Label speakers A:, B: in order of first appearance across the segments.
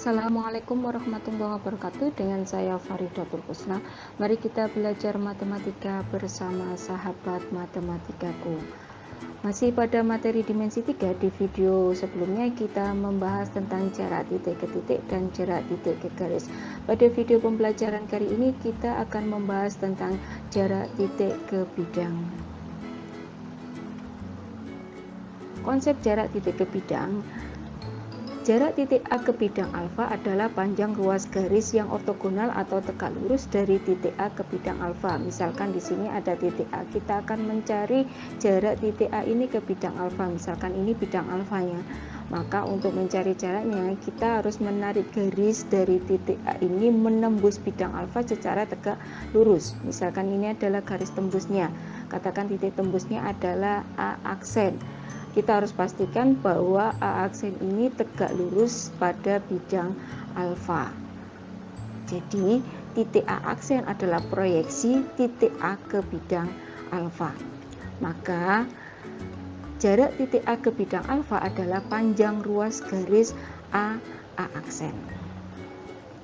A: Assalamualaikum warahmatullahi wabarakatuh. Dengan saya Faridatul Husna. Mari kita belajar matematika bersama sahabat matematikaku. Masih pada materi dimensi 3, di video sebelumnya kita membahas tentang jarak titik ke titik dan jarak titik ke garis. Pada video pembelajaran kali ini kita akan membahas tentang jarak titik ke bidang. Konsep jarak titik ke bidang. Jarak titik A ke bidang alfa adalah panjang ruas garis yang ortogonal atau tegak lurus dari titik A ke bidang alfa. Misalkan di sini ada titik A, kita akan mencari jarak titik A ini ke bidang alfa. Misalkan ini bidang alfanya. Maka untuk mencari jaraknya, kita harus menarik garis dari titik A ini menembus bidang alfa secara tegak lurus. Misalkan ini adalah garis tembusnya. Katakan titik tembusnya adalah A aksen. Kita harus pastikan bahwa A aksen ini tegak lurus pada bidang alfa. Jadi titik A aksen adalah proyeksi titik A ke bidang alfa. Maka jarak titik A ke bidang alfa adalah panjang ruas garis A aksen.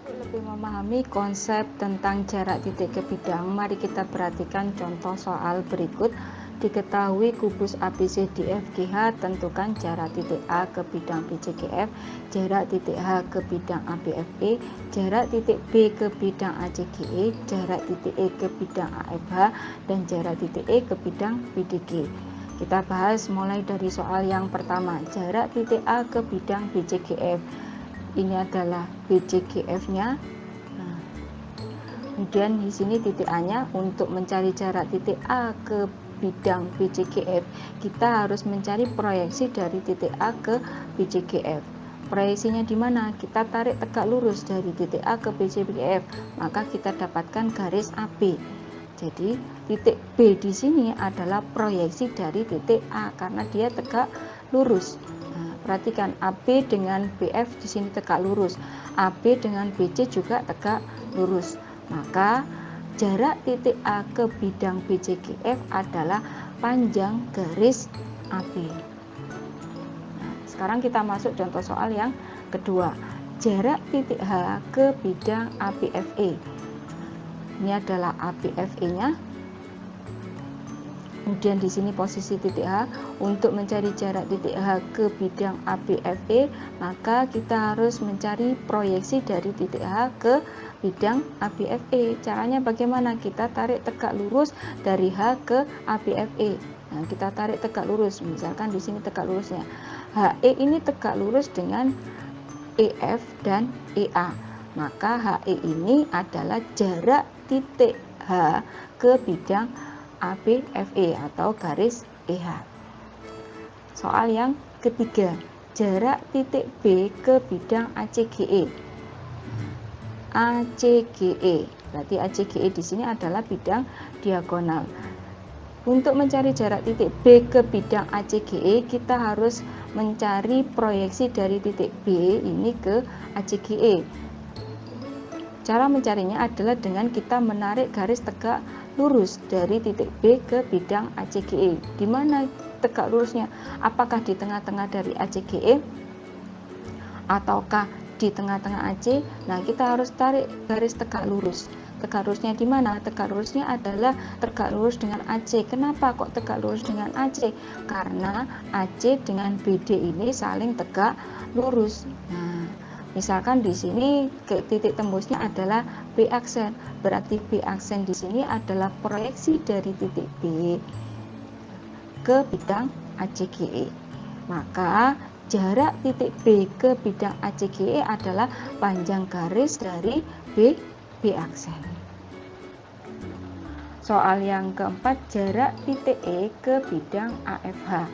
A: Untuk lebih memahami konsep tentang jarak titik ke bidang, mari kita perhatikan contoh soal berikut. Diketahui kubus ABCDFGH, tentukan jarak titik A ke bidang BCGF, jarak titik H ke bidang ABFE, jarak titik B ke bidang ACGE, jarak titik E ke bidang AFH, dan jarak titik E ke bidang BDG. Kita bahas mulai dari soal yang pertama, jarak titik A ke bidang BCGF. Ini adalah BCGF-nya. Kemudian di sini titik A-nya. Untuk mencari jarak titik A ke bidang BCGF, kita harus mencari proyeksi dari titik A ke BCGF. Proyeksinya di mana? Kita tarik tegak lurus dari titik A ke BCGF, maka kita dapatkan garis AB. Jadi titik B di sini adalah proyeksi dari titik A karena dia tegak lurus. Nah, perhatikan AB dengan BF di sini tegak lurus, AB dengan BC juga tegak lurus. Maka jarak titik A ke bidang BCGF adalah panjang garis AB. Nah, sekarang kita masuk contoh soal yang kedua. Jarak titik H ke bidang ABFE. Ini adalah ABFE-nya. Kemudian di sini posisi titik H. Untuk mencari jarak titik H ke bidang ABFE, maka kita harus mencari proyeksi dari titik H ke bidang ABFE. Caranya bagaimana? Kita tarik tegak lurus dari H ke ABFE. Nah, kita tarik tegak lurus. Misalkan di sini tegak lurusnya. HE ini tegak lurus dengan EF dan EA. Maka HE ini adalah jarak titik H ke bidang ABFE atau garis EH. Soal yang ketiga, jarak titik B ke bidang ACGE. ACGE, berarti ACGE di sini adalah bidang diagonal. Untuk mencari jarak titik B ke bidang ACGE, kita harus mencari proyeksi dari titik B ini ke ACGE. Cara mencarinya adalah dengan kita menarik garis tegak lurus dari titik B ke bidang ACGE. Di mana tegak lurusnya? Apakah di tengah-tengah dari ACGE ataukah di tengah-tengah AC? Nah, kita harus tarik garis tegak lurus. Tegak lurusnya di mana? Tegak lurusnya adalah tegak lurus dengan AC. Kenapa kok tegak lurus dengan AC? Karena AC dengan BD ini saling tegak lurus. Nah, misalkan di sini ke titik tembusnya adalah B aksen, berarti B aksen di sini adalah proyeksi dari titik B ke bidang ACGE. Maka jarak titik B ke bidang ACGE adalah panjang garis dari B aksen. Soal yang keempat, jarak titik E ke bidang AFH.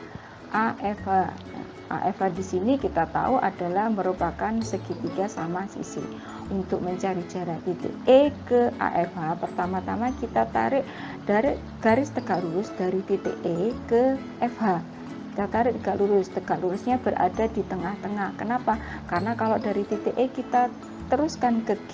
A: AFH di sini kita tahu adalah merupakan segitiga sama sisi. Untuk mencari jarak titik E ke AFH, pertama-tama kita tarik dari garis tegak lurus dari titik E ke FH. Kita tarik tegak lurusnya berada di tengah-tengah. Kenapa? Karena kalau dari titik E kita teruskan ke G,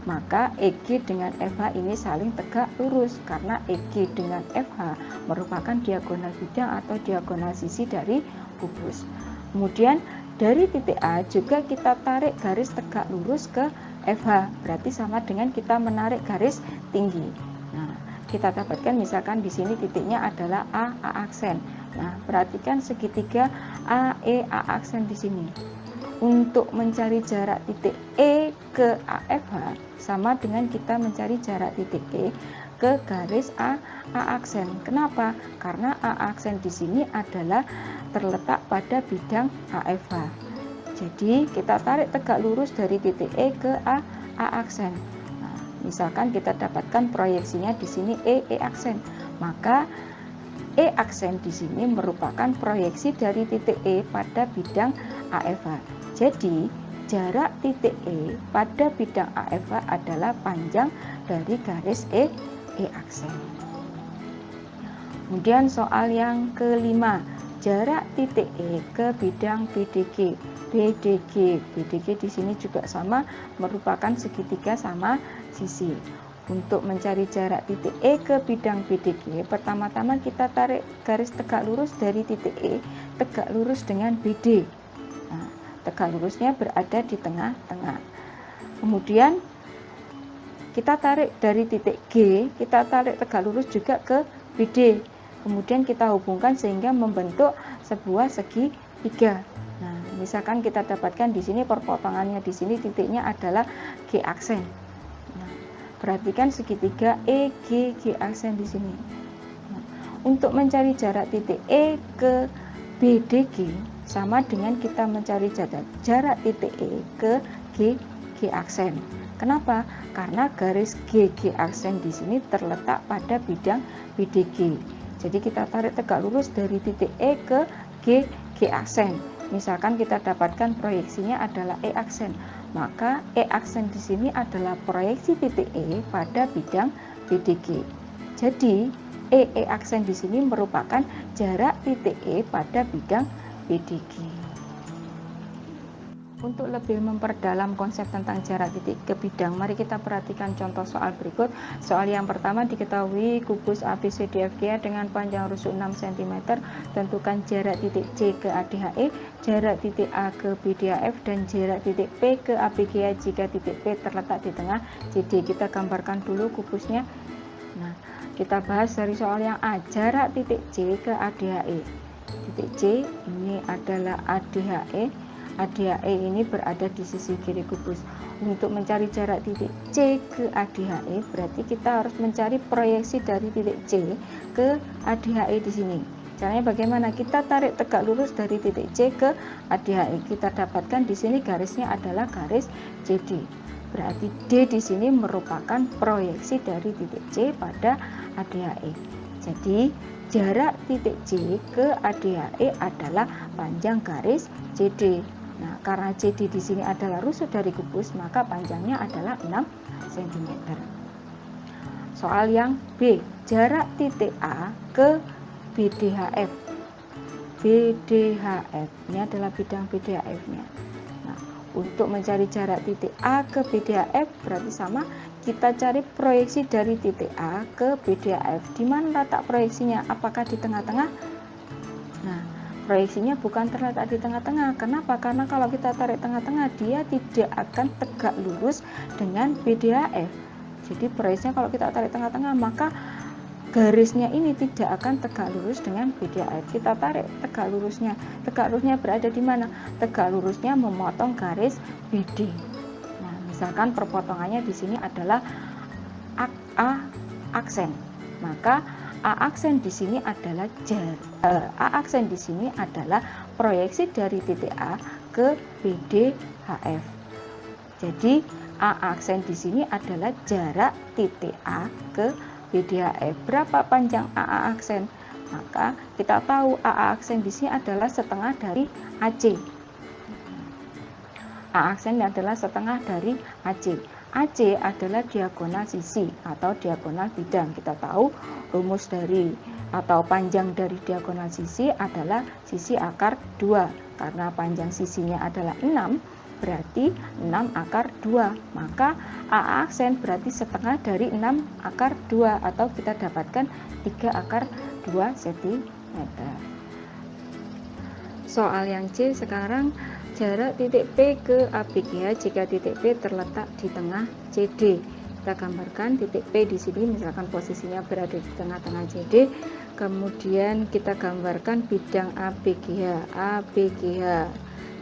A: maka EG dengan FH ini saling tegak lurus karena EG dengan FH merupakan diagonal bidang atau diagonal sisi dari kubus. Kemudian Dari titik A juga kita tarik garis tegak lurus ke FH, berarti sama dengan kita menarik garis tinggi. Nah, kita dapatkan misalkan di sini titiknya adalah A aksen. Nah, perhatikan segitiga AE A aksen di sini. Untuk mencari jarak titik E ke AFH sama dengan kita mencari jarak titik E ke garis A aksen. Kenapa? Karena A aksen di sini adalah terletak pada bidang AFH. Jadi kita tarik tegak lurus dari titik E ke A aksen. Nah, misalkan kita dapatkan proyeksinya di sini E aksen, maka E aksen di sini merupakan proyeksi dari titik E pada bidang AFH. Jadi jarak titik E pada bidang AFH adalah panjang dari garis E aksen. Kemudian soal yang kelima, jarak titik E ke bidang BDG. BDG di sini juga sama, merupakan segitiga sama sisi. Untuk mencari jarak titik E ke bidang BDG, pertama-tama kita tarik garis tegak lurus dari titik E tegak lurus dengan BD. Nah, tegak lurusnya berada di tengah-tengah. Kemudian kita tarik dari titik G, kita tarik tegak lurus juga ke BD. Kemudian kita hubungkan sehingga membentuk sebuah segitiga. Nah, misalkan kita dapatkan di sini perpotongannya di sini titiknya adalah G aksen. Nah, perhatikan segitiga G aksen di sini. Nah, untuk mencari jarak titik E ke BDG sama dengan kita mencari jarak titik E ke G aksen. Kenapa? Karena garis G aksen di sini terletak pada bidang BDG. Jadi kita tarik tegak lurus dari titik E ke G aksen. Misalkan kita dapatkan proyeksinya adalah E aksen, maka E aksen di sini adalah proyeksi titik E pada bidang BDG. Jadi E aksen di sini merupakan jarak titik E pada bidang BDG. Untuk lebih memperdalam konsep tentang jarak titik ke bidang, mari kita perhatikan contoh soal berikut. Soal yang pertama, diketahui kubus ABCDFG dengan panjang rusuk 6 cm. Tentukan jarak titik C ke ADHE, jarak titik A ke BDAF, dan jarak titik P ke ABGA jika titik P terletak di tengah CD. Kita gambarkan dulu kubusnya. Nah, kita bahas dari soal yang A, jarak titik C ke ADHE. Titik C ini adalah ADHE. ADHE ini berada di sisi kiri kubus. Untuk mencari jarak titik C ke ADHE, berarti kita harus mencari proyeksi dari titik C ke ADHE di sini. Caranya bagaimana? Kita tarik tegak lurus dari titik C ke ADHE. Kita dapatkan di sini garisnya adalah garis CD. Berarti D di sini merupakan proyeksi dari titik C pada ADHE. Jadi jarak titik C ke ADHE adalah panjang garis CD. Nah, karena CD di sini adalah rusuk dari kubus, maka panjangnya adalah 6 cm. Soal yang B, jarak titik A ke BDHF. BDHF ini adalah bidang BDHF-nya. Nah, untuk mencari jarak titik A ke BDHF berarti sama, kita cari proyeksi dari titik A ke BDHF. Di mana letak proyeksinya? Apakah di tengah-tengah? Nah, proyeksinya bukan terletak di tengah-tengah. Kenapa? Karena kalau kita tarik tengah-tengah, dia tidak akan tegak lurus dengan BDHF. Jadi proyeksinya kalau kita tarik tengah-tengah, maka garisnya ini tidak akan tegak lurus dengan BDHF. Kita tarik tegak lurusnya. Tegak lurusnya berada di mana? Tegak lurusnya memotong garis BD. Nah, misalkan perpotongannya di sini adalah A aksen. Maka A aksen di sini adalah proyeksi dari titik A ke BDHF. Jadi A aksen di sini adalah jarak titik A ke BDHF. Berapa panjang A aksen? Maka kita tahu A aksen di sini adalah setengah dari AC. A aksen adalah setengah dari AC. AC adalah diagonal sisi atau diagonal bidang. Kita tahu rumus dari atau panjang dari diagonal sisi adalah sisi akar 2. Karena panjang sisinya adalah 6, berarti 6 akar 2. Maka A aksen berarti setengah dari 6 akar 2 atau kita dapatkan 3 akar 2 cm. Soal yang C sekarang, jarak titik P ke ABGH jika titik P terletak di tengah CD. Kita gambarkan titik P di sini, misalkan posisinya berada di tengah-tengah CD. Kemudian kita gambarkan bidang ABGH.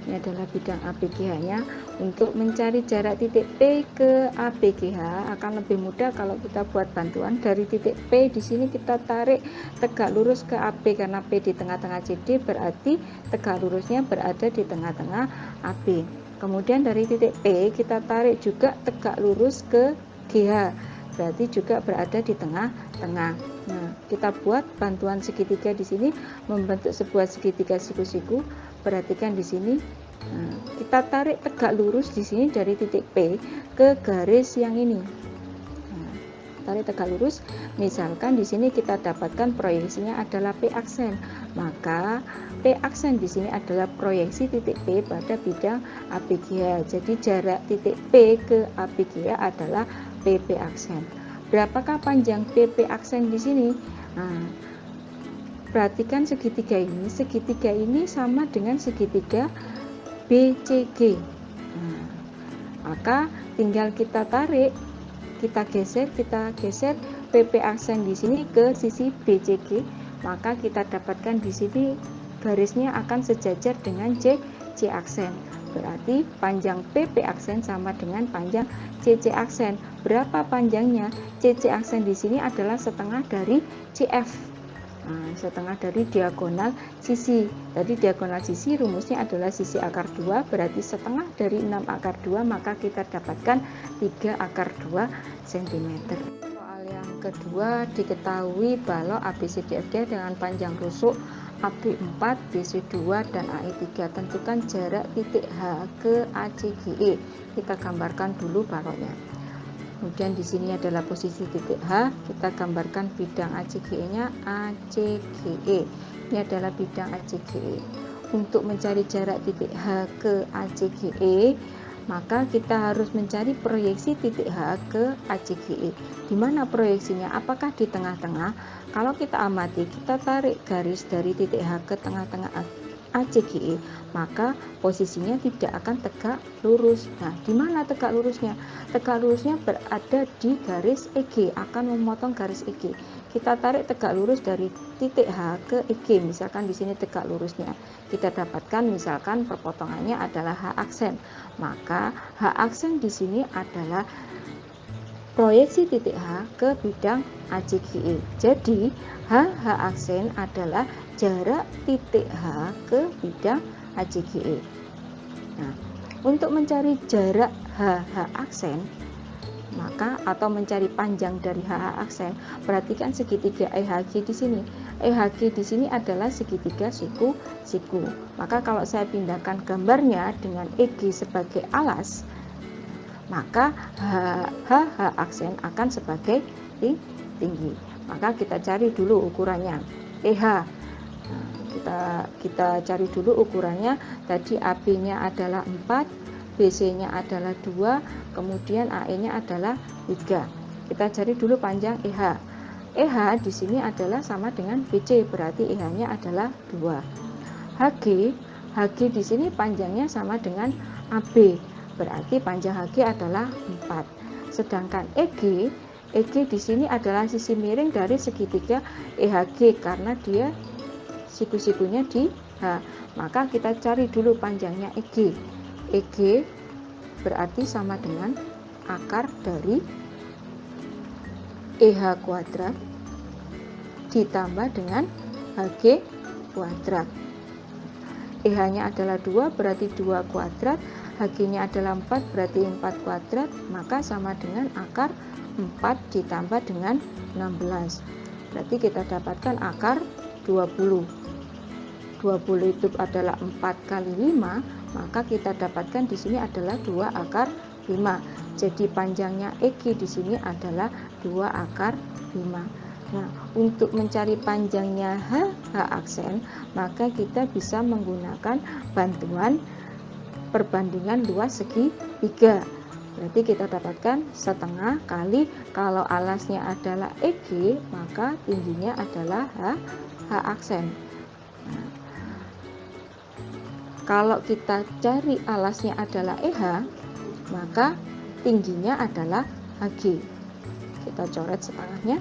A: Ini adalah bidang ABGH-nya. Untuk mencari jarak titik P ke ABGH akan lebih mudah kalau kita buat bantuan dari titik P di sini kita tarik tegak lurus ke AB, karena P di tengah-tengah CD berarti tegak lurusnya berada di tengah-tengah AB. Kemudian dari titik P kita tarik juga tegak lurus ke GH, berarti juga berada di tengah-tengah. Nah, kita buat bantuan segitiga di sini membentuk sebuah segitiga siku-siku. Perhatikan di sini. Nah, kita tarik tegak lurus di sini dari titik P ke garis yang ini. Nah, tarik tegak lurus. Misalkan di sini kita dapatkan proyeksinya adalah P aksen, maka P aksen di sini adalah proyeksi titik P pada bidang ABGH. Jadi jarak titik P ke ABGH adalah PP aksen. Berapakah panjang PP aksen di sini? Nah, perhatikan segitiga ini. Segitiga ini sama dengan segitiga BCG. Nah, maka tinggal kita tarik, kita geser PP aksen di sini ke sisi BCG, maka kita dapatkan di sini garisnya akan sejajar dengan C aksen. Berarti panjang PP aksen sama dengan panjang CC aksen. Berapa panjangnya? CC aksen di sini adalah setengah dari CF. Nah, setengah dari diagonal sisi. Tadi diagonal sisi rumusnya adalah sisi akar 2, berarti setengah dari 6 akar 2, maka kita dapatkan 3 akar 2 cm. Soal yang kedua, diketahui balok ABCDFG dengan panjang rusuk AB4, BC2, dan AE3. Tentukan jarak titik H ke ACGE. Kita gambarkan dulu baloknya. Kemudian di sini adalah posisi titik H. Kita gambarkan bidang ACGE-nya ACGE. Ini adalah bidang ACGE. Untuk mencari jarak titik H ke ACGE, maka kita harus mencari proyeksi titik H ke ACGE. Di mana proyeksinya? Apakah di tengah-tengah? Kalau kita amati, kita tarik garis dari titik H ke tengah-tengah ACGE, maka posisinya tidak akan tegak lurus. Nah, di mana tegak lurusnya? Tegak lurusnya berada di garis EG, akan memotong garis EG. Kita tarik tegak lurus dari titik H ke EG, misalkan di sini tegak lurusnya. Kita dapatkan misalkan perpotongannya adalah H aksen. Maka H aksen di sini adalah proyeksi titik H ke bidang ACGE. Jadi H aksen adalah jarak titik H ke bidang ACGE. Nah, untuk mencari jarak H aksen, maka atau mencari panjang dari H aksen, perhatikan segitiga EHG di sini. EHG di sini adalah segitiga siku-siku. Maka kalau saya pindahkan gambarnya dengan EG sebagai alas, maka H aksen akan sebagai tinggi. Maka kita cari dulu ukurannya. EH. Nah, kita cari dulu ukurannya. Tadi AB-nya adalah 4, BC-nya adalah 2, kemudian AE-nya adalah 3. Kita cari dulu panjang EH. EH di sini adalah sama dengan BC, berarti EH-nya adalah 2. HG di sini panjangnya sama dengan AB, berarti panjang HG adalah 4. Sedangkan EG di sini adalah sisi miring dari segitiga EHG karena dia siku-sikunya di H. Maka kita cari dulu panjangnya EG. EG berarti sama dengan akar dari EH kuadrat ditambah dengan HG kuadrat. EH-nya adalah 2, berarti 2 kuadrat. HG-nya adalah 4, berarti 4 kuadrat. Maka sama dengan akar 4 ditambah dengan 16. Berarti kita dapatkan akar 20. 20 itu adalah 4 kali 5, maka kita dapatkan di sini adalah 2 akar 5. Jadi panjangnya EG di sini adalah 2 akar 5. Nah, untuk mencari panjangnya H aksen, maka kita bisa menggunakan bantuan perbandingan luas segitiga. Berarti kita dapatkan setengah kali, kalau alasnya adalah EG, maka tingginya adalah H aksen. Nah, Kalau kita cari alasnya adalah EH, maka tingginya adalah HG. Kita coret setengahnya.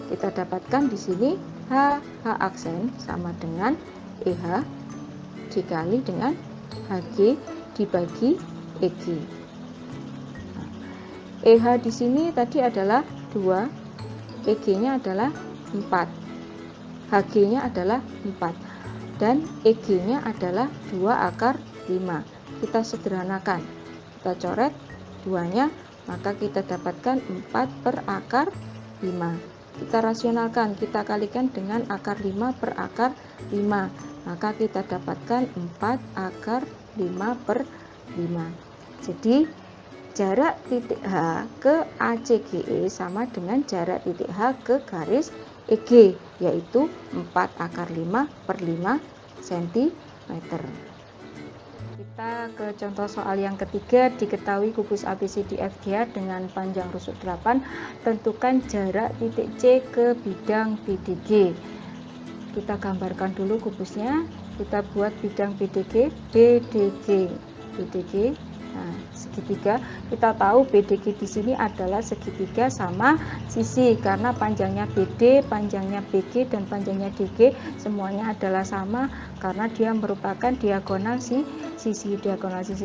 A: Kita dapatkan di sini H aksen sama dengan EH dikali dengan HG dibagi EG. EH di sini tadi adalah 2, EG-nya adalah 4, HG-nya adalah 4, dan EG-nya adalah 2 akar 5. Kita sederhanakan, kita coret 2-nya, maka kita dapatkan 4 per akar 5. Kita rasionalkan, kita kalikan dengan akar 5 per akar 5, maka kita dapatkan 4 akar 5 per 5. Jadi jarak titik H ke ACGE sama dengan jarak titik H ke garis EG, yaitu 4 akar 5 per 5 cm. Kita ke contoh soal yang ketiga. Diketahui kubus ABCDFGH dengan panjang rusuk 8, tentukan jarak titik C ke bidang BDG. Kita gambarkan dulu kubusnya, kita buat bidang BDG. Nah, segitiga. Kita tahu BDG di sini adalah segitiga sama sisi, karena panjangnya BD, panjangnya BG, dan panjangnya DG semuanya adalah sama karena dia merupakan diagonal sisi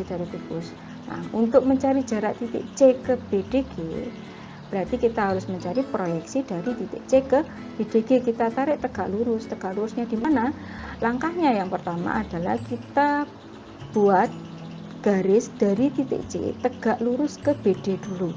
A: dari kubus. Nah, untuk mencari jarak titik C ke BDG, berarti kita harus mencari proyeksi dari titik C ke BDG. Kita tarik tegak lurus. Tegak lurusnya di mana? Langkahnya yang pertama adalah kita buat garis dari titik C tegak lurus ke BD dulu.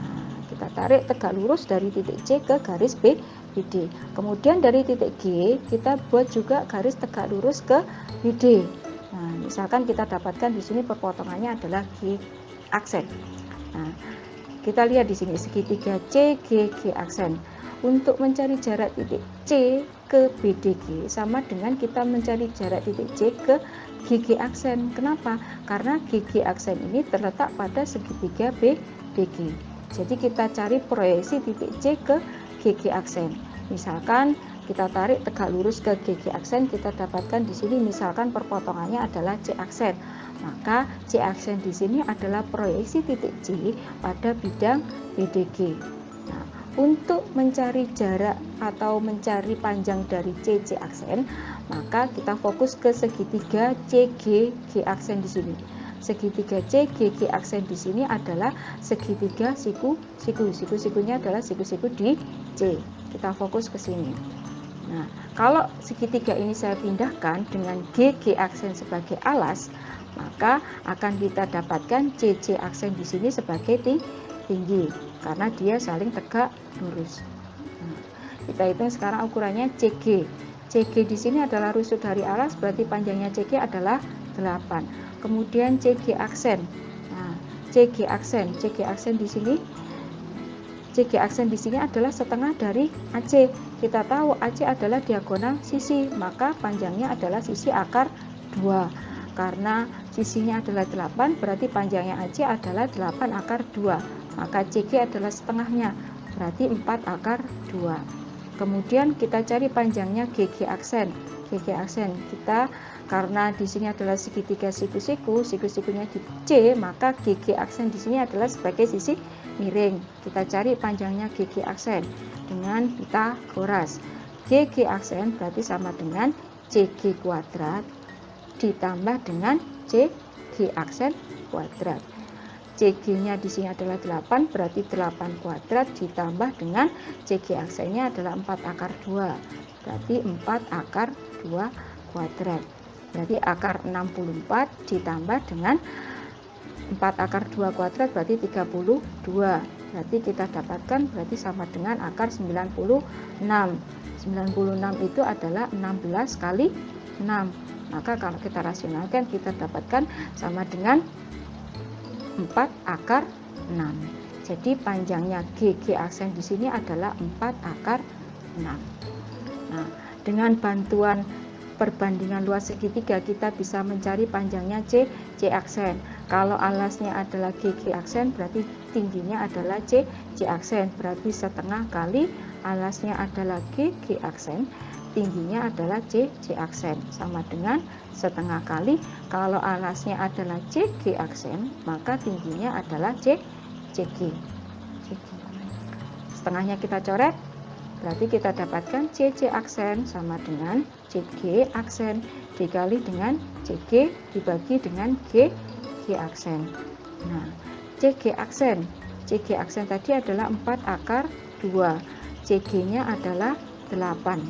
A: Nah, kita tarik tegak lurus dari titik C ke garis BD. Kemudian dari titik G kita buat juga garis tegak lurus ke BD. Nah, misalkan kita dapatkan di sini perpotongannya adalah G aksen. Nah, kita lihat di sini segitiga CGG aksen. Untuk mencari jarak titik C ke BDG sama dengan kita mencari jarak titik C ke GG aksen. Kenapa? Karena GG aksen ini terletak pada segitiga BDG. Jadi kita cari proyeksi titik C ke GG aksen. Misalkan kita tarik tegak lurus ke GG aksen, kita dapatkan di sini misalkan perpotongannya adalah C aksen. Maka C aksen di sini adalah proyeksi titik C pada bidang BDG. Nah, untuk mencari jarak atau mencari panjang dari C aksen, maka kita fokus ke segitiga CGG aksen di sini. Segitiga CGG aksen di sini adalah segitiga siku-sikunya adalah siku-siku di C. Kita fokus ke sini. Nah, kalau segitiga ini saya pindahkan dengan GG aksen sebagai alas, maka akan kita dapatkan CC aksen di sini sebagai tinggi karena dia saling tegak lurus. Nah, kita hitung sekarang ukurannya CG. CG di sini adalah rusuk dari alas, berarti panjangnya CG adalah 8. Kemudian CG aksen. Nah, CG aksen di sini. CG aksen di sini adalah setengah dari AC. Kita tahu AC adalah diagonal sisi, maka panjangnya adalah sisi akar 2. Karena sisinya adalah 8, berarti panjangnya AC adalah 8 akar 2. Maka CG adalah setengahnya, berarti 4 akar 2. Kemudian kita cari panjangnya GG aksen. GG aksen kita, karena di sini adalah segitiga siku-sikunya di C, maka GG aksen di sini adalah sebagai sisi miring. Kita cari panjangnya GG aksen dengan Pitagoras. GG aksen berarti sama dengan CG kuadrat ditambah dengan CG aksen kuadrat. CG-nya di sini adalah 8, berarti 8 kuadrat ditambah dengan CG aksennya adalah 4 akar 2, berarti 4 akar 2 kuadrat. Berarti akar 64 ditambah dengan 4 akar 2 kuadrat berarti 32. Berarti kita dapatkan berarti sama dengan akar 96. 96 itu adalah 16 kali 6. Maka kalau kita rasionalkan kita dapatkan sama dengan 4 akar 6. Jadi panjangnya GG aksen di sini adalah 4 akar 6. Nah, dengan bantuan perbandingan luas segitiga kita bisa mencari panjangnya C aksen. Kalau alasnya adalah GG aksen berarti tingginya adalah C aksen, berarti setengah kali alasnya adalah GG aksen, tingginya adalah C aksen, sama dengan setengah kali, kalau alasnya adalah CG aksen, maka tingginya adalah CG. Setengahnya kita coret, berarti kita dapatkan CC aksen sama dengan CG aksen dikali dengan CG dibagi dengan G aksen. Nah, CG aksen tadi adalah 4 akar 2, CG-nya adalah 8.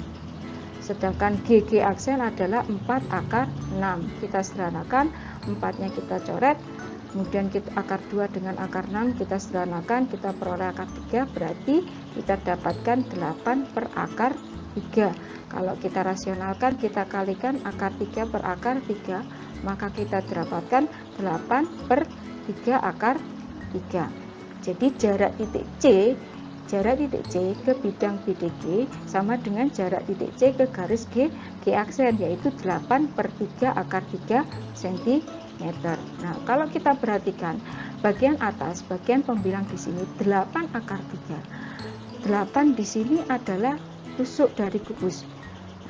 A: Sedangkan GG aksen adalah 4 akar 6. Kita sederhanakan, 4-nya kita coret, kemudian kita akar 2 dengan akar 6 kita sederhanakan, kita peroleh akar 3, berarti kita dapatkan 8 per akar 3. Kalau kita rasionalkan, kita kalikan akar 3 per akar 3, maka kita dapatkan 8 per 3 akar 3. Jadi jarak titik C ke bidang BDG sama dengan jarak titik C ke garis G aksen, yaitu 8 per 3 akar 3 cm. Nah, kalau kita perhatikan bagian atas, bagian pembilang di sini 8 akar 3. 8 di sini adalah tusuk dari kubus.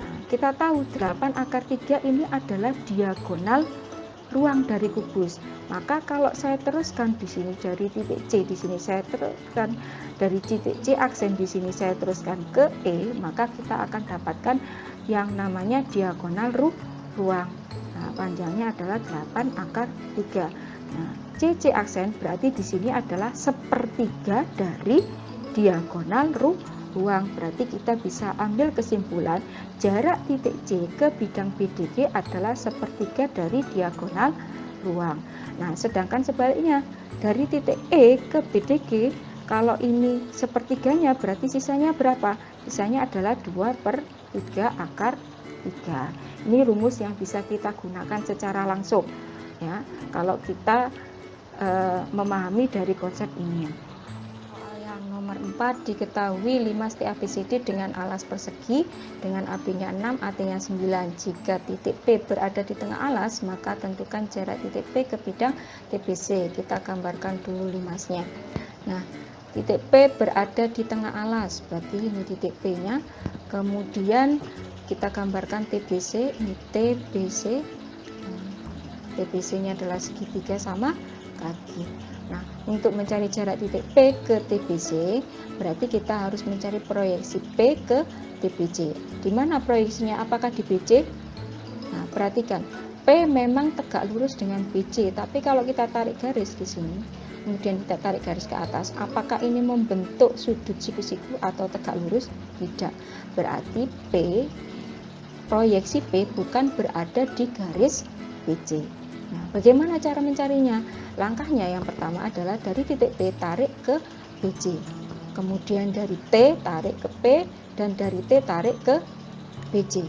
A: Nah, kita tahu 8 akar 3 ini adalah diagonal ruang dari kubus. Maka kalau saya teruskan di sini dari titik C, di sini saya teruskan dari titik C aksen, di sini saya teruskan ke E, maka kita akan dapatkan yang namanya diagonal ruang. Nah, panjangnya adalah 8 akar 3. Nah, CC aksen berarti di sini adalah sepertiga dari diagonal ruang. Berarti kita bisa ambil kesimpulan jarak titik C ke bidang BDG adalah sepertiga dari diagonal ruang. Nah, sedangkan sebaliknya dari titik E ke BDG, kalau ini sepertiganya berarti sisanya berapa? Sisanya adalah 2 per 3 akar 3. Ini rumus yang bisa kita gunakan secara langsung ya, kalau kita memahami dari konsep ini. Nomor 4, diketahui 5 setiap ABCD dengan alas persegi dengan AB-nya 6, AT-nya 9. Jika titik P berada di tengah alas, maka tentukan jarak titik P ke bidang TBC. Kita gambarkan dulu 5-nya. Nah, titik P berada di tengah alas, berarti ini titik P-nya. Kemudian kita gambarkan TBC, ini TBC. TBC-nya adalah segitiga sama kaki. Nah, untuk mencari jarak titik P ke TBC, berarti kita harus mencari proyeksi P ke TBC. Di mana proyeksinya? Apakah di BC? Nah, perhatikan, P memang tegak lurus dengan BC, tapi kalau kita tarik garis di sini, kemudian kita tarik garis ke atas, apakah ini membentuk sudut siku-siku atau tegak lurus? Tidak. Berarti P, proyeksi P bukan berada di garis BC. Nah, bagaimana cara mencarinya? Langkahnya yang pertama adalah dari titik P tarik ke BC, kemudian dari T tarik ke P, dan dari T tarik ke BC.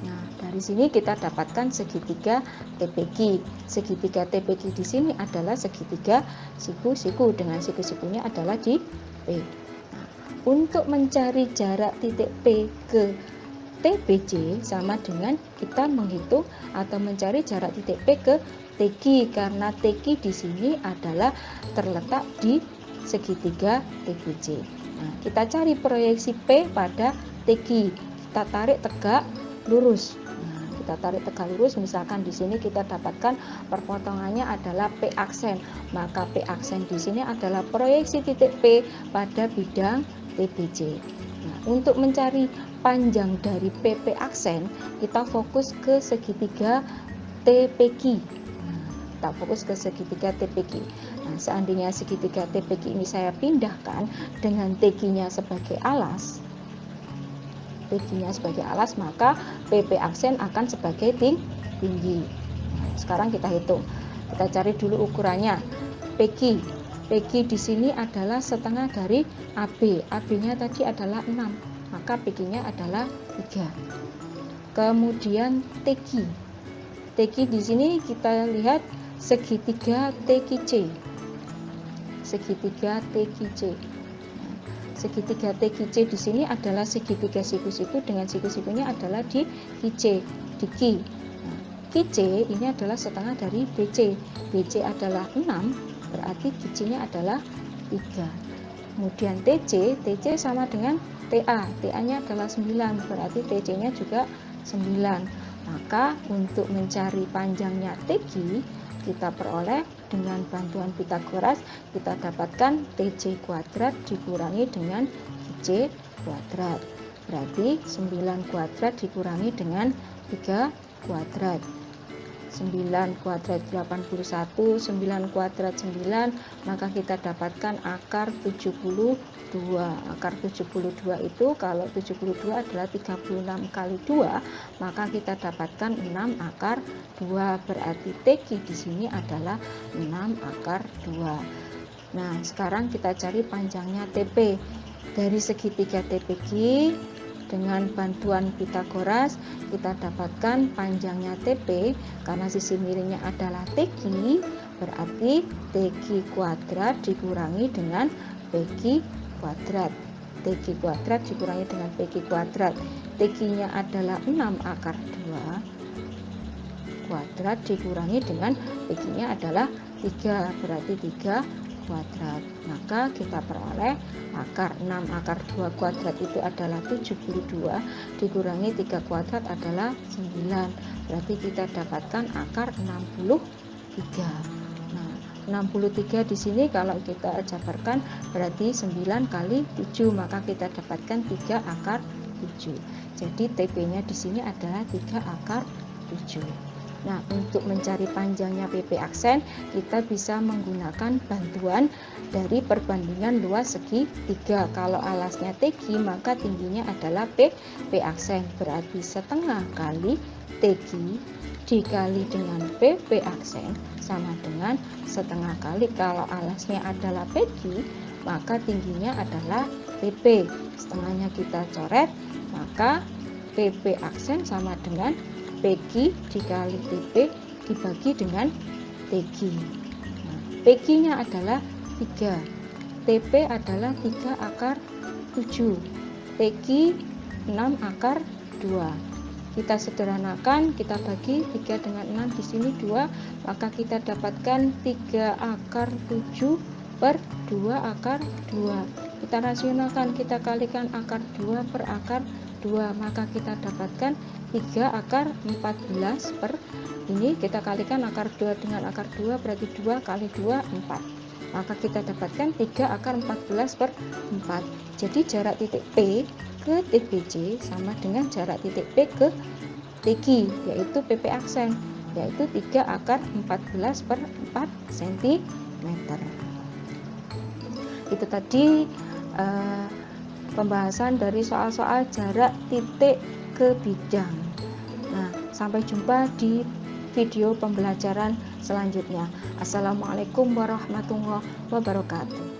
A: Nah, dari sini kita dapatkan segitiga TPQ. Segitiga TPQ di sini adalah segitiga siku-siku, dengan siku-sikunya adalah di P. Nah, untuk mencari jarak titik P ke TBC sama dengan kita menghitung atau mencari jarak titik P ke TQ, karena TQ di sini adalah terletak di segitiga TBC. Nah, kita cari proyeksi P pada TQ. Kita tarik tegak lurus. Nah, kita tarik tegak lurus, misalkan di sini kita dapatkan perpotongannya adalah P aksen. Maka P aksen di sini adalah proyeksi titik P pada bidang TBC. Nah, untuk mencari panjang dari PP aksen, kita fokus ke segitiga TPQ. Kita fokus ke segitiga TPQ. Nah, seandainya segitiga TPQ ini saya pindahkan dengan TQ-nya sebagai alas, TQ-nya sebagai alas, maka PP aksen akan sebagai tinggi. Nah, sekarang kita hitung. Kita cari dulu ukurannya. PQ. PQ di sini adalah setengah dari AB. AB-nya tadi adalah 6. Maka PQ-nya adalah 3. Kemudian TQ. TQ di sini kita lihat segitiga TQC. Segitiga TQC. Segitiga TQC di sini adalah segitiga siku-siku dengan siku-sikunya adalah di QC, di Q. Nah, QC ini adalah setengah dari BC. BC adalah 6, berarti QC-nya adalah 3. Kemudian TC sama dengan TA. TA-nya adalah 9, berarti TC-nya juga 9. Maka untuk mencari panjangnya TG, kita peroleh dengan bantuan Pitagoras, kita dapatkan TJ kuadrat dikurangi dengan IJ kuadrat. Berarti 9 kuadrat dikurangi dengan 3 kuadrat. 9 kuadrat 81, 9 kuadrat 9, maka kita dapatkan akar 72. Akar 72 itu kalau 72 adalah 36 kali 2, maka kita dapatkan 6 akar 2. Berarti TG di sini adalah 6 akar 2. Nah, sekarang kita cari panjangnya TP. Dari segitiga TPG dengan bantuan Pitagoras kita dapatkan panjangnya TP. Karena sisi miringnya adalah TG, berarti TG kuadrat dikurangi dengan PG kuadrat. TG kuadrat dikurangi dengan PG kuadrat. TG-nya adalah 6 akar 2 kuadrat dikurangi dengan PG-nya adalah 3, berarti 3 kuadrat. Maka kita peroleh akar 6 akar 2 kuadrat itu adalah 72 dikurangi 3 kuadrat adalah 9. Berarti kita dapatkan akar 63. Nah, 63 di sini kalau kita jabarkan berarti 9 kali 7, maka kita dapatkan 3 akar 7. Jadi TP-nya di sini adalah 3 akar 7. Nah, untuk mencari panjangnya PP aksen, kita bisa menggunakan bantuan dari perbandingan luas segitiga. Kalau alasnya TG, maka tingginya adalah PP aksen. Berarti setengah kali TG dikali dengan PP aksen sama dengan setengah kali kalau alasnya adalah PG, maka tingginya adalah PP. Setengahnya kita coret, maka PP aksen sama dengan PG dikali TP dibagi dengan TG. Nah, PG-nya adalah 3, TP adalah 3 akar 7, TG 6 akar 2. Kita sederhanakan, kita bagi 3 dengan 6, di sini 2, maka kita dapatkan 3 akar 7 per 2 akar 2. Kita rasionalkan, kita kalikan akar 2 per akar 2, maka kita dapatkan 3 akar 14 per ini kita kalikan akar 2 dengan akar 2 berarti 2 kali 2 4, maka kita dapatkan 3 akar 14 per 4. Jadi jarak titik P ke TBJ sama dengan jarak titik P ke TG, yaitu PP aksen, yaitu 3 akar 14 per 4 cm. Itu tadi pembahasan dari soal-soal jarak titik ke bidang. Nah, sampai jumpa di video pembelajaran selanjutnya. Assalamualaikum warahmatullahi wabarakatuh.